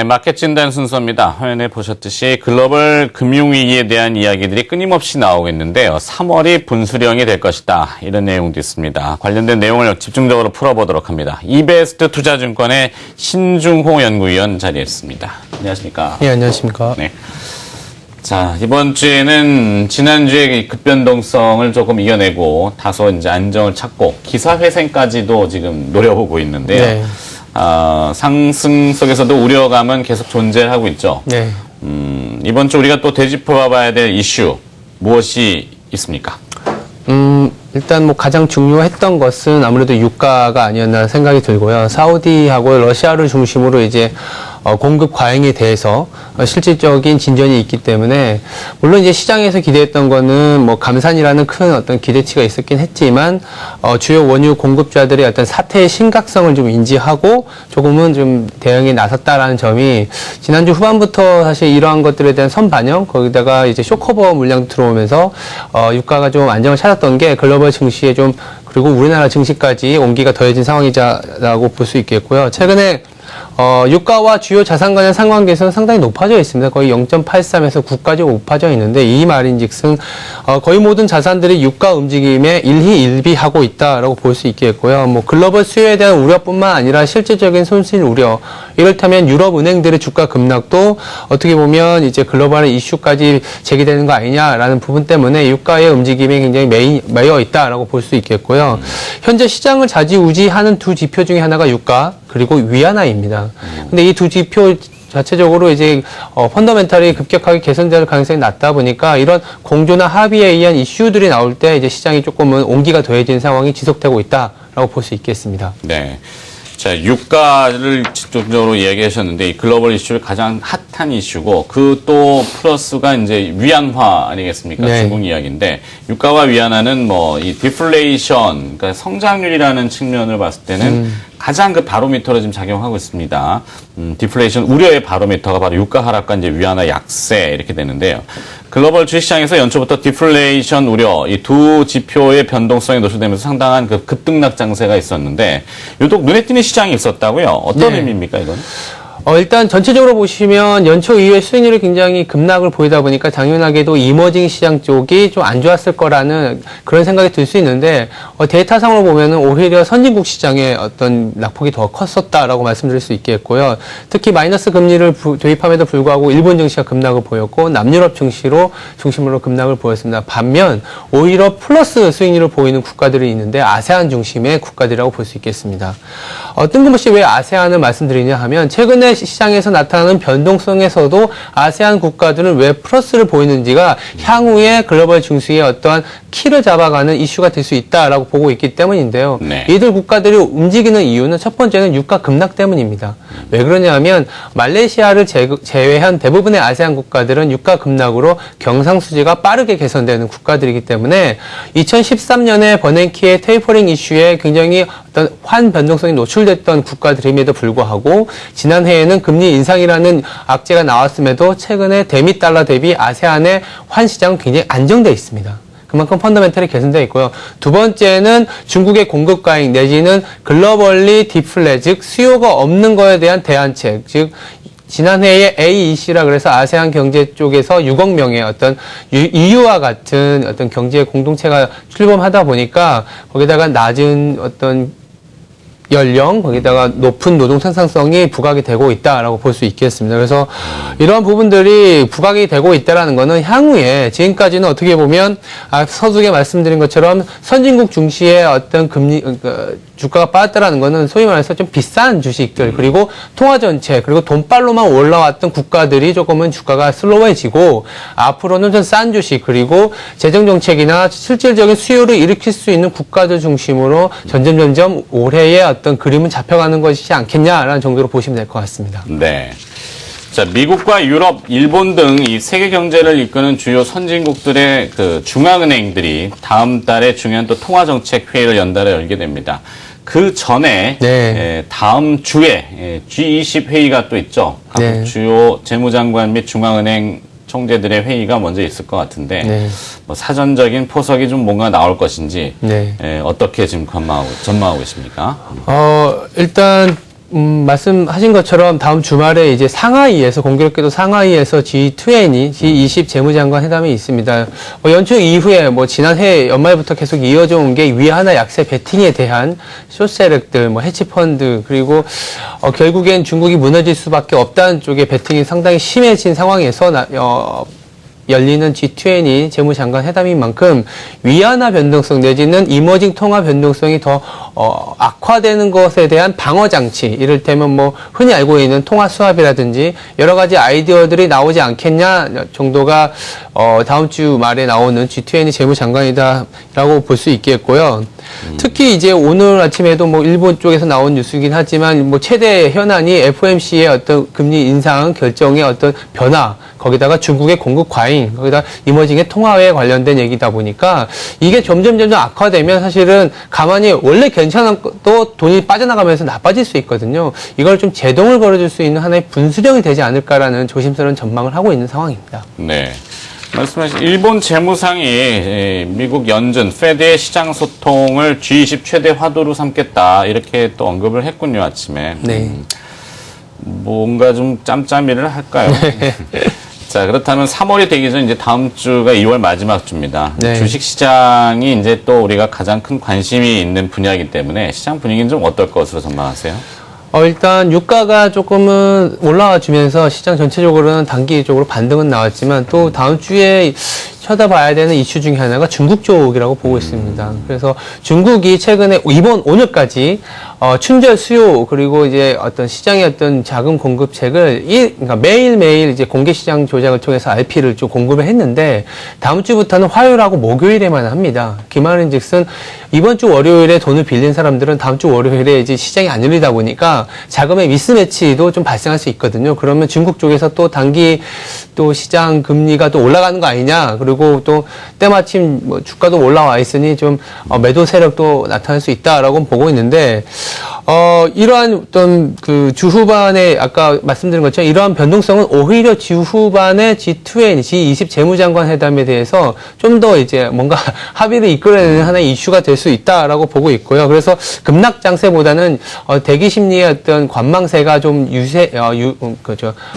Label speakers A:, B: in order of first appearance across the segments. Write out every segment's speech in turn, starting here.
A: 마켓 진단 순서입니다. 화면에 보셨듯이 글로벌 금융위기에 대한 이야기들이 끊임없이 나오고 있는데요. 3월이 분수령이 될 것이다. 이런 내용도 있습니다. 관련된 내용을 집중적으로 풀어보도록 합니다. 이베스트 투자증권의 신중호 연구위원 자리했습니다. 안녕하십니까?
B: 네, 안녕하십니까?
A: 네. 자, 이번 주에는 지난주에 급변동성을 조금 이겨내고 다소 이제 안정을 찾고 기사 회생까지도 지금 노려보고 있는데요.
B: 네.
A: 상승 속에서도 우려감은 계속 존재하고 있죠.
B: 네.
A: 이번 주 우리가 또 되짚어봐야 될 이슈 무엇이 있습니까?
B: 일단 뭐 가장 중요했던 것은 아무래도 유가가 아니었나 생각이 들고요. 사우디하고 러시아를 중심으로 이제 공급 과잉에 대해서 실질적인 진전이 있기 때문에 물론 이제 시장에서 기대했던 거는 뭐 감산이라는 큰 어떤 기대치가 있었긴 했지만 주요 원유 공급자들의 어떤 사태의 심각성을 좀 인지하고 조금은 좀 대응에 나섰다라는 점이 지난주 후반부터 사실 이러한 것들에 대한 선반영 거기다가 이제 쇼커버 물량도 들어오면서 유가가 좀 안정을 찾았던 게 글로벌 증시에 좀 그리고 우리나라 증시까지 온기가 더해진 상황이라고 볼 수 있겠고요. 최근에 유가와 주요 자산 간의 상관계에서는 상당히 높아져 있습니다. 거의 0.83에서 9까지 높아져 있는데 이 말인즉슨 거의 모든 자산들이 유가 움직임에 일희일비하고 있다라고 볼 수 있겠고요. 뭐 글로벌 수요에 대한 우려뿐만 아니라 실질적인 손실 우려. 이를테면 유럽 은행들의 주가 급락도 어떻게 보면 이제 글로벌 이슈까지 제기되는 거 아니냐라는 부분 때문에 유가의 움직임이 굉장히 매여 있다라고 볼 수 있겠고요. 현재 시장을 좌지우지하는 두 지표 중에 하나가 유가 그리고 위안화입니다. 근데 이 두 지표 자체적으로 이제 펀더멘탈이 급격하게 개선될 가능성이 낮다 보니까 이런 공조나 합의에 의한 이슈들이 나올 때 이제 시장이 조금은 온기가 더해진 상황이 지속되고 있다라고 볼 수 있겠습니다.
A: 네. 자, 유가를 집중적으로 얘기하셨는데 이 글로벌 이슈를 가장 핫한 이슈고 그 또 플러스가 이제 위안화 아니겠습니까?
B: 네.
A: 중국 이야기인데 유가와 위안화는 뭐 이 디플레이션, 그러니까 성장률이라는 측면을 봤을 때는 가장 그 바로미터로 지금 작용하고 있습니다. 디플레이션 우려의 바로미터가 바로 유가 하락과 이제 위안화 약세 이렇게 되는데요. 글로벌 주식시장에서 연초부터 디플레이션 우려 이 두 지표의 변동성에 노출되면서 상당한 그 급등락 장세가 있었는데 유독 눈에 띄는 시장이 있었다고요? 어떤
B: 네.
A: 의미입니까, 이건?
B: 일단 전체적으로 보시면 연초 이후에 수익률이 굉장히 급락을 보이다 보니까 당연하게도 이머징 시장 쪽이 좀 안 좋았을 거라는 그런 생각이 들 수 있는데 데이터상으로 보면은 오히려 선진국 시장의 어떤 낙폭이 더 컸었다라고 말씀드릴 수 있겠고요. 특히 마이너스 금리를 도입함에도 불구하고 일본 증시가 급락을 보였고 남유럽 증시로 중심으로 급락을 보였습니다. 반면 오히려 플러스 수익률을 보이는 국가들이 있는데 아세안 중심의 국가들이라고 볼 수 있겠습니다. 뜬금없이 왜 아세안을 말씀드리냐 하면 최근에 시장에서 나타나는 변동성에서도 아세안 국가들은 왜 플러스를 보이는지가 향후에 글로벌 증시의 어떠한 키를 잡아가는 이슈가 될 수 있다라고 보고 있기 때문인데요.
A: 네.
B: 이들 국가들이 움직이는 이유는 첫 번째는 유가 급락 때문입니다. 왜 그러냐면 말레이시아를 제외한 대부분의 아세안 국가들은 유가 급락으로 경상수지가 빠르게 개선되는 국가들이기 때문에 2013년에 버냉키의 테이퍼링 이슈에 굉장히 어떤 환 변동성이 노출됐던 국가들임에도 불구하고 지난해에는 금리 인상이라는 악재가 나왔음에도 최근에 대미 달러 대비 아세안의 환 시장은 굉장히 안정돼 있습니다. 그만큼 펀더멘털이 개선되어 있고요. 두 번째는 중국의 공급 과잉 내지는 글로벌리 디플레, 즉 수요가 없는 거에 대한 대안책, 즉 지난해에 AEC라 그래서 아세안 경제 쪽에서 6억 명의 어떤 EU와 같은 어떤 경제 공동체가 출범하다 보니까 거기다가 낮은 어떤 연령, 거기다가 높은 노동 생산성이 부각이 되고 있다라고 볼 수 있겠습니다. 그래서 이러한 부분들이 부각이 되고 있다라는 거는 향후에 지금까지는 어떻게 보면 서두에 말씀드린 것처럼 선진국 중시의 어떤 금리, 주가가 빠졌다라는 거는 소위 말해서 좀 비싼 주식들 그리고 통화 전체 그리고 돈발로만 올라왔던 국가들이 조금은 주가가 슬로우해지고 앞으로는 좀 싼 주식 그리고 재정 정책이나 실질적인 수요를 일으킬 수 있는 국가들 중심으로 점점 올해의 어떤 그림은 잡혀가는 것이지 않겠냐라는 정도로 보시면 될 것 같습니다.
A: 네. 자, 미국과 유럽, 일본 등 이 세계 경제를 이끄는 주요 선진국들의 그 중앙은행들이 다음 달에 중요한 또 통화정책 회의를 연달아 열게 됩니다. 그 전에
B: 네.
A: 다음 주에 G20 회의가 또 있죠. 각
B: 네.
A: 주요 재무장관 및 중앙은행 총재들의 회의가 먼저 있을 것 같은데
B: 네.
A: 뭐 사전적인 포석이 좀 뭔가 나올 것인지
B: 네.
A: 어떻게 지금 전망하고 계십니까?
B: 일단 말씀하신 것처럼 다음 주말에 이제 상하이에서, 공교롭게도 상하이에서 G20 재무장관 회담이 있습니다. 연초 이후에 지난해 연말부터 계속 이어져 온 게 위안화 약세 베팅에 대한 숏세력들, 해치펀드, 그리고 결국엔 중국이 무너질 수밖에 없다는 쪽의 베팅이 상당히 심해진 상황에서 열리는 G20 재무장관 회담인 만큼 위안화 변동성 내지는 이머징 통화 변동성이 더 악화되는 것에 대한 방어 장치, 이를테면 흔히 알고 있는 통화 수합이라든지 여러 가지 아이디어들이 나오지 않겠냐 정도가 다음 주 말에 나오는 G20 재무장관이다라고 볼 수 있겠고요. 특히 이제 오늘 아침에도 일본 쪽에서 나온 뉴스이긴 하지만 최대 현안이 FOMC의 어떤 금리 인상 결정의 어떤 변화, 거기다가 중국의 공급 과잉, 거기다 이머징의 통화에 관련된 얘기다 보니까 이게 점점 악화되면 사실은 가만히 원래 괜찮아도 돈이 빠져나가면서 나빠질 수 있거든요. 이걸 좀 제동을 걸어줄 수 있는 하나의 분수령이 되지 않을까라는 조심스러운 전망을 하고 있는 상황입니다.
A: 네. 말씀하신 일본 재무상이 미국 연준, 페드의 시장 소통을 G20 최대 화두로 삼겠다, 이렇게 또 언급을 했군요, 아침에.
B: 네.
A: 뭔가 좀 짬짬이를 할까요? 자, 그렇다면 3월이 되기 전 이제 다음 주가 2월 마지막 주입니다.
B: 네.
A: 주식 시장이 이제 또 우리가 가장 큰 관심이 있는 분야이기 때문에 시장 분위기는 좀 어떨 것으로 전망하세요?
B: 일단 유가가 조금은 올라와 주면서 시장 전체적으로는 단기적으로 반등은 나왔지만 또 다음 주에 쳐다봐야 되는 이슈 중에 하나가 중국 쪽이라고 보고 있습니다. 그래서 중국이 최근에 이번 오늘까지 춘절 수요, 그리고 이제 어떤 시장의 어떤 자금 공급책을 그러니까 매일매일 이제 공개 시장 조작을 통해서 RP를 좀 공급을 했는데 다음 주부터는 화요일하고 목요일에만 합니다. 그 말인즉슨 이번 주 월요일에 돈을 빌린 사람들은 다음 주 월요일에 이제 시장이 안 열리다 보니까 자금의 미스매치도 좀 발생할 수 있거든요. 그러면 중국 쪽에서 또 단기 또 시장 금리가 또 올라가는 거 아니냐. 그리고 또 때마침 주가도 올라와 있으니 좀 매도 세력도 나타날 수 있다라고 보고 있는데 이러한 어떤 그 주 후반에 아까 말씀드린 것처럼 이러한 변동성은 오히려 주 후반에 G20 재무장관 회담에 대해서 좀 더 이제 뭔가 합의를 이끌어내는 하나의 이슈가 될 수 있다라고 보고 있고요. 그래서 급락 장세보다는 대기 심리의 어떤 관망세가 좀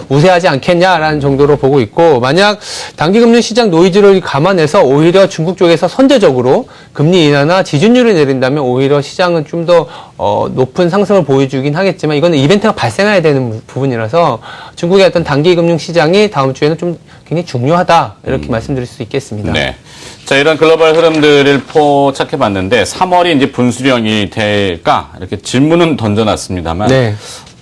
B: 우세하지 않겠냐라는 정도로 보고 있고, 만약 단기 금리 시장 노이즈를 감안해서 오히려 중국 쪽에서 선제적으로 금리 인하나 지준율을 내린다면 오히려 시장은 좀 더 높은 상승을 보여주긴 하겠지만 이거는 이벤트가 발생해야 되는 부분이라서 중국의 어떤 단기 금융 시장이 다음 주에는 좀 굉장히 중요하다, 이렇게 말씀드릴 수 있겠습니다.
A: 네. 자, 이런 글로벌 흐름들을 포착해 봤는데 3월이 이제 분수령이 될까? 이렇게 질문은 던져놨습니다만.
B: 네.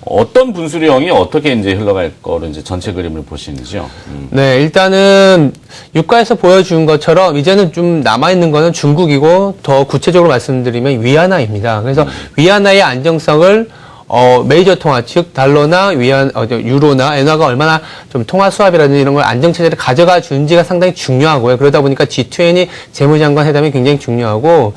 A: 어떤 분수령이 어떻게 이제 흘러갈 거로 이제 전체 그림을 보시는지요?
B: 네, 일단은 유가에서 보여준 것처럼 이제는 좀 남아있는 거는 중국이고, 더 구체적으로 말씀드리면 위안화입니다. 그래서 위안화의 안정성을 메이저 통화, 즉 달러나 유로나 엔화가 얼마나 좀 통화 수합이라든지 이런 걸 안정체제를 가져가 준지가 상당히 중요하고요. 그러다 보니까 G20 재무장관 회담이 굉장히 중요하고,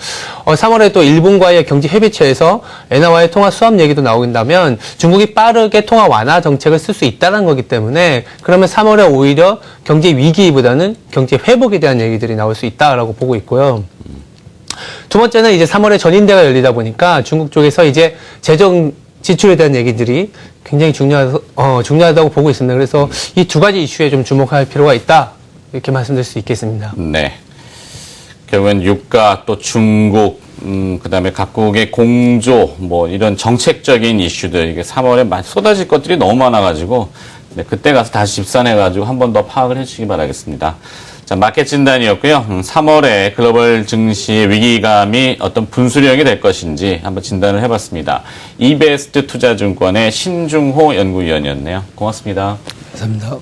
B: 3월에 또 일본과의 경제 협의체에서 엔화와의 통화 수합 얘기도 나온다면 중국이 빠르게 통화 완화 정책을 쓸 수 있다는 거기 때문에, 그러면 3월에 오히려 경제 위기보다는 경제 회복에 대한 얘기들이 나올 수 있다라고 보고 있고요. 두 번째는 이제 3월에 전인대가 열리다 보니까 중국 쪽에서 이제 재정 지출에 대한 얘기들이 굉장히 중요하다고 보고 있습니다. 그래서 이 두 가지 이슈에 좀 주목할 필요가 있다, 이렇게 말씀드릴 수 있겠습니다.
A: 네. 결국엔 유가, 또 중국, 그다음에 각국의 공조, 이런 정책적인 이슈들, 이게 3월에 쏟아질 것들이 너무 많아가지고, 네, 그때 가서 다시 집산해가지고 한 번 더 파악을 해주시기 바라겠습니다. 자, 마켓 진단이었고요. 3월에 글로벌 증시의 위기감이 어떤 분수령이 될 것인지 한번 진단을 해봤습니다. 이베스트 투자증권의 신중호 연구위원이었네요. 고맙습니다.
B: 감사합니다.